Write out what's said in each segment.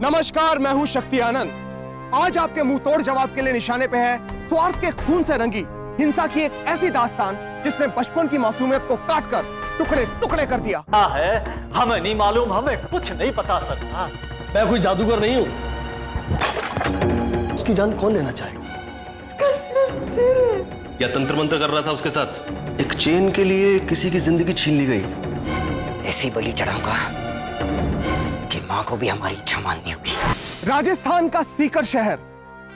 नमस्कार, मैं हूं शक्ति आनंद। आज आपके मुंह तोड़ जवाब के लिए निशाने पे है स्वार्थ के खून से रंगी हिंसा की एक ऐसी दास्तान जिसने बचपन की मासूमियत को काटकर टुकड़े टुकड़े कर दिया। है हमें नहीं मालूम, हमें कुछ नहीं पता सरकार। मैं कोई जादूगर नहीं हूं। उसकी जान कौन लेना चाहेगा? उसका सिर्फ सिर है। या तंत्र मंत्र कर रहा था उसके साथ। एक चेन के लिए किसी की जिंदगी छीन ली गई। ऐसी बलि चढ़ाऊंगा कि मां को भी हमारी इच्छा माननी होगी। राजस्थान का सीकर शहर,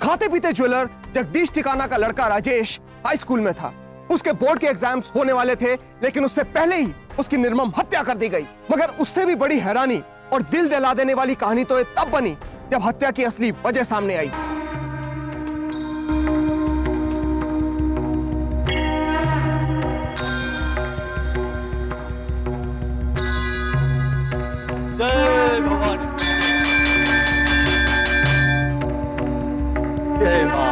खाते पीते ज्वेलर जगदीश ठिकाना का लड़का राजेश हाई स्कूल में था। उसके बोर्ड के एग्जाम्स होने वाले थे, लेकिन उससे पहले ही उसकी निर्मम हत्या कर दी गई। मगर उससे भी बड़ी हैरानी और दिल दहला देने वाली कहानी तो ये तब बनी जब हत्या की असली वजह सामने आई। जय भवानी, जय मां।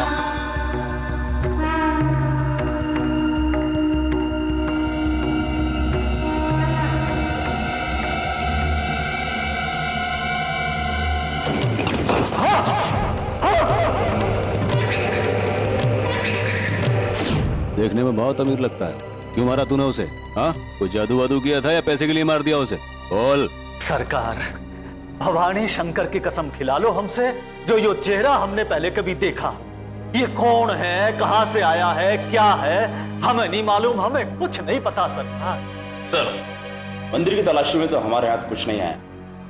देखने में बहुत अमीर लगता है। क्यों मारा तूने उसे? हाँ, कोई जादू वादू किया था या पैसे के लिए मार दिया उसे? बोल। सरकार, भवानी शंकर की कसम खिला लो हमसे, जो ये चेहरा हमने पहले कभी देखा। ये कौन है, कहां से आया है, क्या है, हमें नहीं मालूम, हमें कुछ नहीं पता सरकार। सर, मंदिर की तलाशी में तो हमारे हाथ कुछ नहीं आया,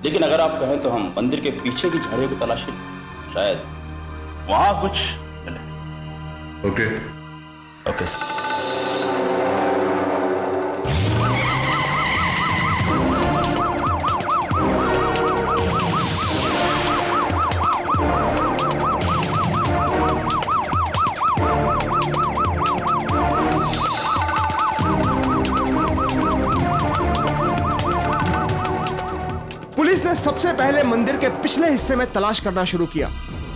लेकिन अगर आप कहें तो हम मंदिर के पीछे की झाड़ियों की तलाशी लें। शायद वहां कुछ मिले। Okay sir. पुलिस ने सबसे पहले मंदिर के पिछले हिस्से में तलाश करना शुरू किया,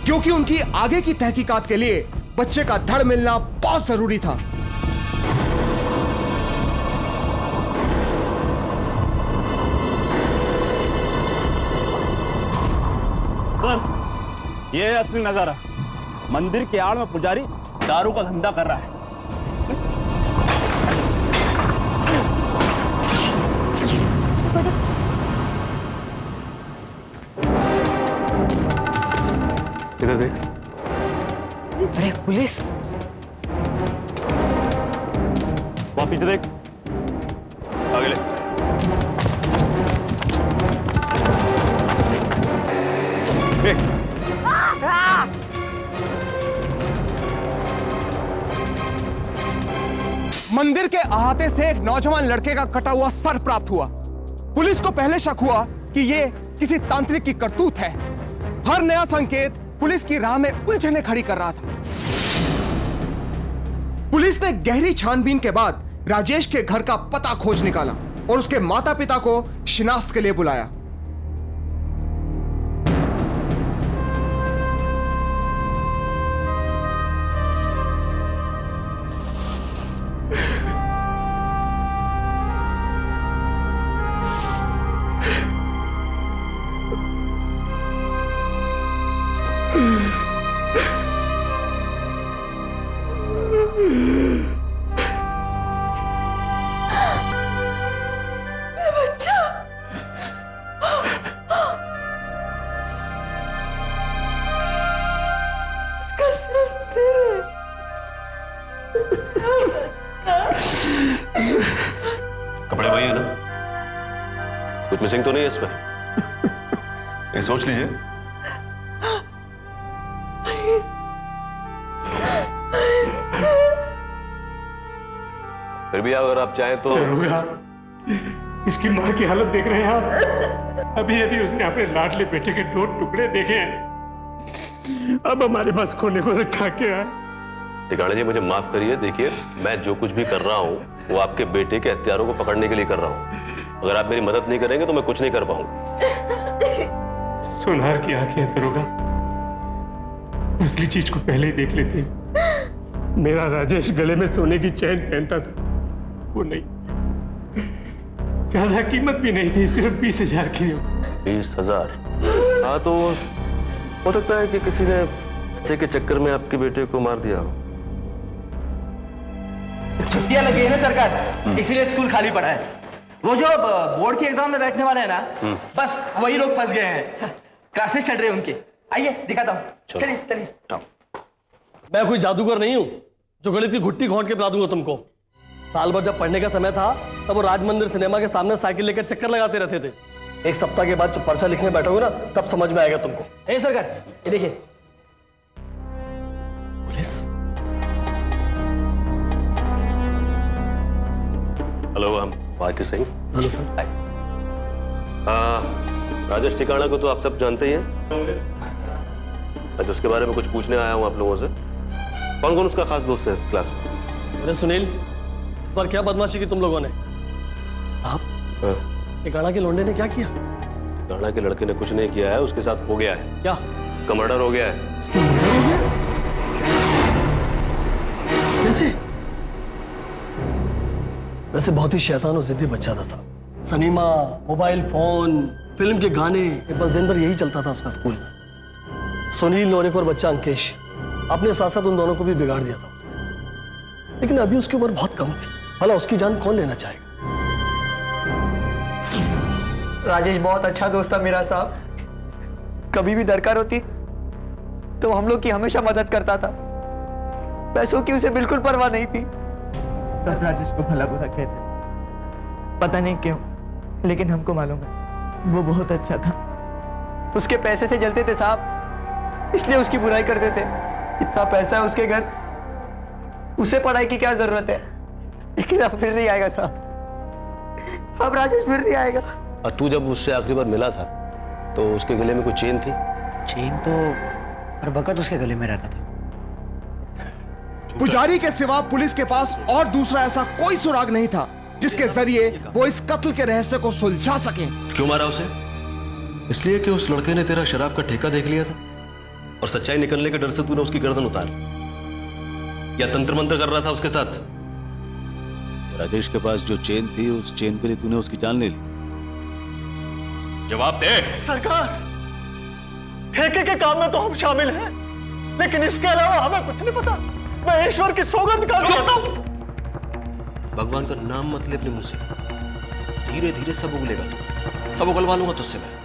क्योंकि उनकी आगे की तहकीकात के लिए बच्चे का धड़ मिलना बहुत जरूरी था। सर, ये है असली नजारा। मंदिर के आड़ में पुजारी दारू का धंधा कर रहा है। इधर देख। अरे पुलिस! वहां पीछे देख। आगे ले। देख। मंदिर के अहाते से एक नौजवान लड़के का कटा हुआ सर प्राप्त हुआ। पुलिस को पहले शक हुआ कि ये किसी तांत्रिक की करतूत है। हर नया संकेत पुलिस की राह में उलझने खड़ी कर रहा था। पुलिस ने गहरी छानबीन के बाद राजेश के घर का पता खोज निकाला और उसके माता पिता को शिनाख्त के लिए बुलाया। बच्चा, उसका सिर्फ सिर है। कपड़े वही है ना? कुछ मिसिंग तो नहीं है इसमें? ये सोच लीजिए। फिर भी अगर आप चाहें तो इसकी मां की हालत देख रहे हैं आप? अभी अभी उसने अपने लाडले बेटे के 2 टुकड़े देखे हैं। अब हमारे पास खोने को रखा क्या है? ठिकाना जी, मुझे माफ करिए। देखिए, मैं जो कुछ भी कर रहा हूँ वो आपके बेटे के हत्यारों को पकड़ने के लिए कर रहा हूँ। अगर आप मेरी मदद नहीं करेंगे तो मैं कुछ नहीं कर पाऊंगा। सुनार की आंखें हैं दरोगा, असली चीज को पहले ही देख लेते। मेरा राजेश गले में सोने की चैन पहनता था, वो नहीं। ज्यादा कीमत भी नहीं थी, सिर्फ 20,000 की। 20,000? हाँ तो हो सकता है कि किसी ने पैसे के चक्कर में आपके बेटे को मार दिया हो। छुट्टियां लगी है ना सरकार, इसीलिए स्कूल खाली पड़ा है। वो जो बोर्ड के एग्जाम में बैठने वाले हैं ना, बस वही लोग फंस गए हैं। क्लासेस चल रहे हैं उनके। आइए दिखाता हूँ, चलिए चलिए। मैं कोई जादूगर नहीं हूँ जो गणित की घुट्टी घोंट के पिला दूंगा तुमको। साल भर जब पढ़ने का समय था तब वो राज मंदिर सिनेमा के सामने साइकिल लेकर चक्कर लगाते रहते थे। एक सप्ताह के बाद जब पर्चा लिखने बैठोगे ना तब समझ में आएगा तुमको। ए सरकार, ये देखिए। पुलिस। हेलो, हम वाकी सिंह। Hello sir. राजेश टिकाणा को तो आप सब जानते ही हैं। मैं तो उसके बारे में कुछ पूछने आया हूँ आप लोगों से। कौन कौन उसका खास दोस्त है इस क्लास में? अरे सुनील, इस बार क्या बदमाशी की तुम लोगों ने? साहब, टिकाणा के लौंडे ने क्या किया? टिकाणा के लड़के ने कुछ नहीं किया है, उसके साथ हो गया है। क्या? उसका मर्डर हो गया है। कैसे? वैसे बहुत ही शैतान और जिद्दी बच्चा था साहब। सिनेमा, मोबाइल फोन, फिल्म के गाने, बस दिन भर यही चलता था उसका स्कूल में। सुनील और एक और बच्चा अंकेश, अपने साथ साथ उन दोनों को भी बिगाड़ दिया था उसने। लेकिन अभी उसकी उम्र बहुत कम थी, भला उसकी जान कौन लेना चाहेगा? राजेश बहुत अच्छा दोस्त था मेरा साहब। कभी भी दरकार होती तो हम लोग की हमेशा मदद करता था। पैसों की उसे बिल्कुल परवाह नहीं थी। सब राजेश को भला बुरा कहते, पता नहीं क्यों, लेकिन हमको मालूम है वो बहुत अच्छा था। उसके पैसे से जलते थे साहब, इसलिए उसकी बुराई करते थे। इतना पैसा है उसके घर, उसे पढ़ाई की क्या जरूरत है? लेकिन अब फिर नहीं आएगा साहब, अब राजेश फिर नहीं आएगा। और तू जब उससे आखिरी बार मिला था तो उसके गले में कोई चेन थी? चेन तो हर वक्त उसके गले में रहता था। पुजारी के सिवा पुलिस के पास और दूसरा ऐसा कोई सुराग नहीं था जिसके जरिए वो इस कत्ल के रहस्य को सुलझा सके। क्यों मारा उसे? इसलिए कि उस लड़के ने तेरा शराब का ठेका देख लिया था और सच्चाई निकलने के डर से तूने उसकी गर्दन उतार, या तंत्र मंत्र कर रहा था उसके साथ? राजेश के पास जो चेन थी उस चेन के लिए तूने उसकी जान ले ली। जवाब दे। सरकार, ठेके के काम में तो हम शामिल हैं, लेकिन इसके अलावा हमें कुछ नहीं पता। मैं ईश्वर की सौगंध का कहता हूं। भगवान का नाम मत ले अपने मुंह से, धीरे धीरे सब उगलेगा। तू सब उगलवा लूंगा तुझसे मैं।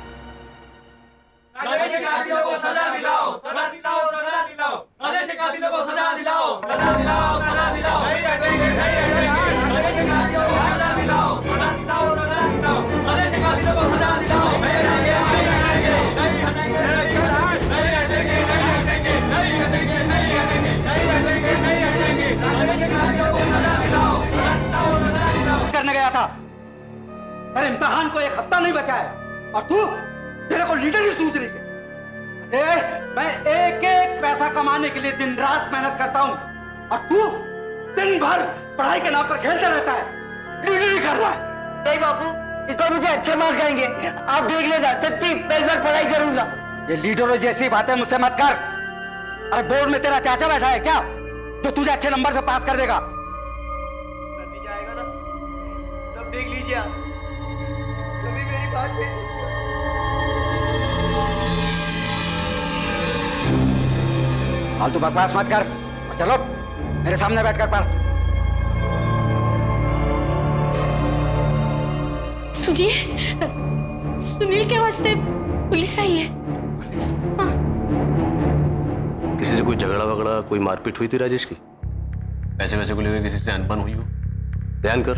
करने गया था, अरे इम्तिहान को एक हफ्ता नहीं बचा है और तू, तेरे को लीडर ही सूझ रही है। मैं एक एक पैसा कमाने के लिए दिन रात मेहनत करता हूं और तू दिन भर पढ़ाई के नाम पर खेलता रहता है, लीडर ही कर रहा है। नहीं बापू, इस बार मुझे अच्छे मार्क्स आएंगे, आप देख लेना। सच्ची मैं इस बार पढ़ाई करूंगा। ये लीडरों जैसी बातें मुझसे मत कर। अरे बोर्ड में तेरा चाचा बैठा है क्या जो तुझे अच्छे नंबर से पास कर देगा? नतीजा आएगा ना, तब देख लीजिए आप। कभी मेरी बात नहीं। फालतू बकवास मत कर और चलो मेरे सामने बैठकर पढ़। सुनिए, सुनील के वास्ते पुलिस आई है। हाँ। किसी से कोई झगड़ा वगड़ा, कोई मारपीट हुई थी राजेश की? पैसे वैसे को लेकर किसी से अनबन हुई हो? ध्यान कर,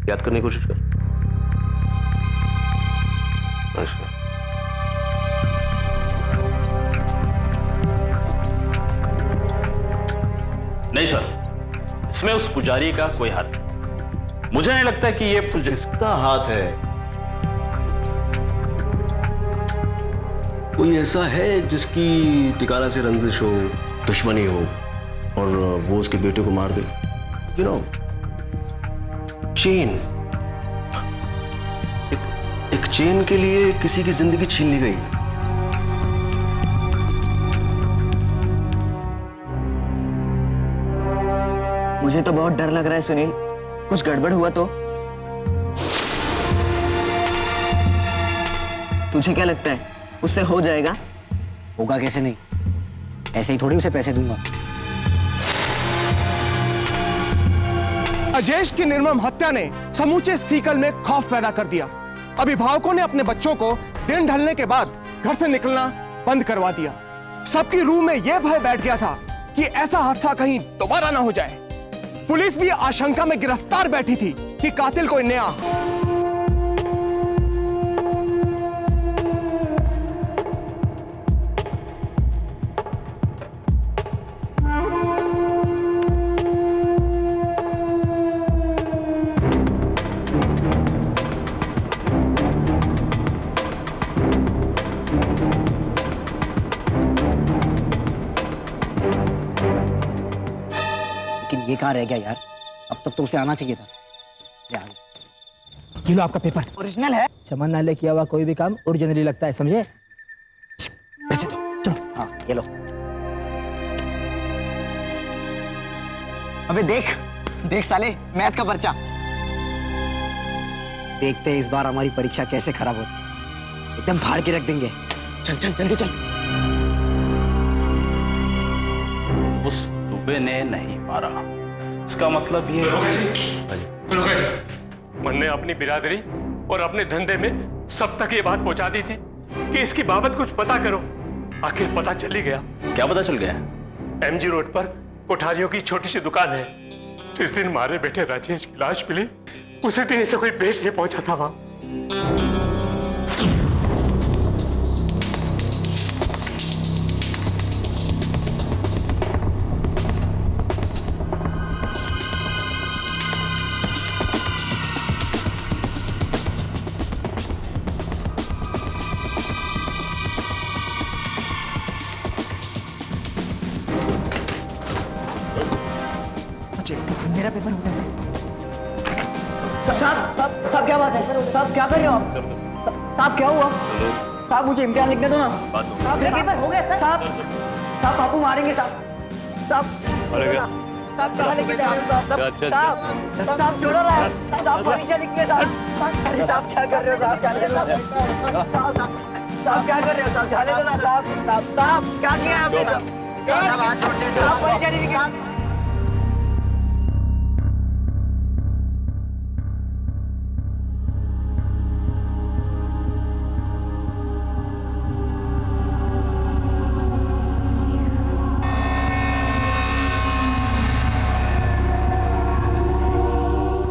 याद करने की कोशिश कर। अच्छा, नहीं सर, इसमें उस पुजारी का कोई हाथ नहीं। मुझे नहीं लगता कि ये किसका हाथ है? कोई ऐसा है जिसकी टिकाला से रंजिश हो, दुश्मनी हो और वो उसके बेटे को मार दे? यू नो, चेन, एक चेन के लिए किसी की जिंदगी छीन ली गई। मुझे तो बहुत डर लग रहा है सुनील, कुछ गड़बड़ हुआ तो? तुझे क्या लगता है उससे हो जाएगा? होगा कैसे नहीं, ऐसे ही थोड़ी उसे पैसे दूंगा। राजेश की निर्मम हत्या ने समूचे सीकल में खौफ पैदा कर दिया। अभिभावकों ने अपने बच्चों को दिन ढलने के बाद घर से निकलना बंद करवा दिया। सबकी रूह में यह भय बैठ गया था कि ऐसा हादसा कहीं दोबारा ना हो जाए। पुलिस भी आशंका में गिरफ्तार बैठी थी कि कातिल कोई नया। लेकिन ये कहाँ रह गया यार? अब तक तो उसे आना चाहिए था। ये लो आपका पेपर। ओरिजिनल है? चमन नाले किया हुआ कोई भी काम ओरिजिनली लगता है, समझे? पैसे दो। चलो। हाँ ये लो। अबे देख देख साले, मैथ का पर्चा। देखते हैं इस बार हमारी परीक्षा कैसे खराब होती है। एकदम फाड़ के रख देंगे। चल चल जल्दी चल। उस दुबे ने नहीं मारा, इसका मतलब ये मैंने अपनी बिरादरी और अपने धंधे में सब तक ये बात पहुंचा दी थी कि इसकी बाबत कुछ पता करो। आखिर पता चल ही गया। क्या पता चल गया? एमजी रोड पर कोठारियों की छोटी सी दुकान है। जिस दिन मारे बेटे राजेश की लाश मिली, उसी दिन इसे कोई बेचने पहुंचा था वहां। मेरा पेपर हो गया। साहब क्या बात है? साहब क्या कर रहे हो आप? साहब क्या हुआ? साहब मुझे इम्तिहान लिखने दो ना। साहब मेरा पेपर हो गया। साहब साहब बापू मारेंगे साहब। साहब कहाँ लेके जा रहे हो? साहब छोड़ो ना। साहब परीक्षा लिखने साहब। अरे साहब क्या कर रहे हो? साहब जाने दो। साहब क्या कर रहे हो? साहब जाने दो ना। साहब क्या किया आपने? साहब परीक्षा नहीं लिखी।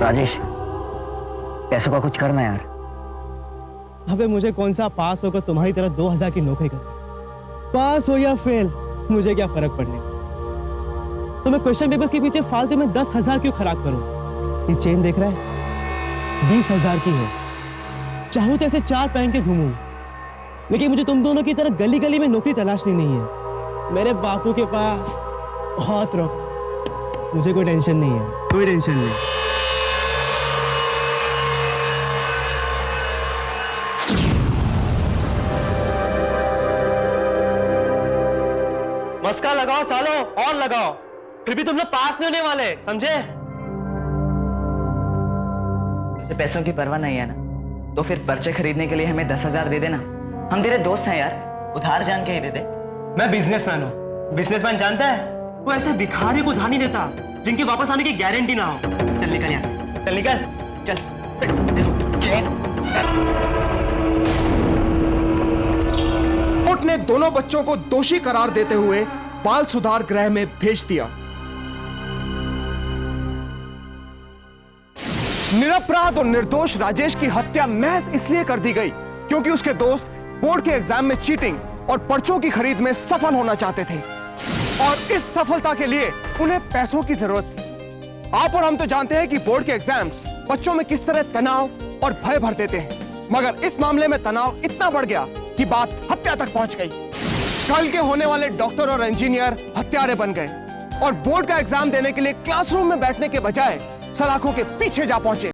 राजेश, पैसों का कुछ करना यार। अबे मुझे कौन सा पास होकर तुम्हारी तरह 2000 की नौकरी करनी? पास हो या फेल मुझे क्या फर्क पड़ने। तो मैं क्वेश्चन पेपर्स के पीछे फालतू में 10,000 क्यों खराब करूं? ये चेन देख रहा है 20,000 की है। चाहूं तो ऐसे 4 पहन के घूमूं, लेकिन मुझे तुम दोनों की तरह गली गली में नौकरी तलाशनी नहीं है। मेरे बापू के पास बहुत रोक, मुझे कोई टेंशन नहीं है, कोई टेंशन नहीं। मस्का लगाओ सालो, और लगाओ, फिर भी तुम लोग पास नहीं होने वाले, समझे? मुझे पैसों की परवाह नहीं है ना, तो फिर पर्चे खरीदने के लिए हमें 10,000 दे देना। हम तेरे दोस्त हैं यार, उधार जान के ही दे दे। मैं बिजनेसमैन हूँ। बिजनेसमैन जानता है वो ऐसे भिखारी को उधार नहीं देता जिनके वापस आने की गारंटी ना हो। चल निकल यहाँ से, चल निकल, चल। चेन। कोर्ट ने दोनों बच्चों को दोषी करार देते हुए बाल सुधार गृह में भेज दिया। निरपराध और निर्दोष राजेश की हत्या महज इसलिए कर दी गई क्योंकि उसके दोस्त बोर्ड के एग्जाम में चीटिंग और पर्चों की खरीद में सफल होना चाहते थे, और इस सफलता के लिए उन्हें पैसों की जरूरत थी। आप और हम तो जानते हैं कि बोर्ड के एग्जाम्स बच्चों में किस तरह तनाव और भय भर देते हैं, मगर इस मामले में तनाव इतना बढ़ गया कि बात हत्या तक पहुंच गई। कल के होने वाले डॉक्टर और इंजीनियर हत्यारे बन गए और बोर्ड का एग्जाम देने के लिए क्लासरूम में बैठने के बजाय सलाखों के पीछे जा पहुंचे।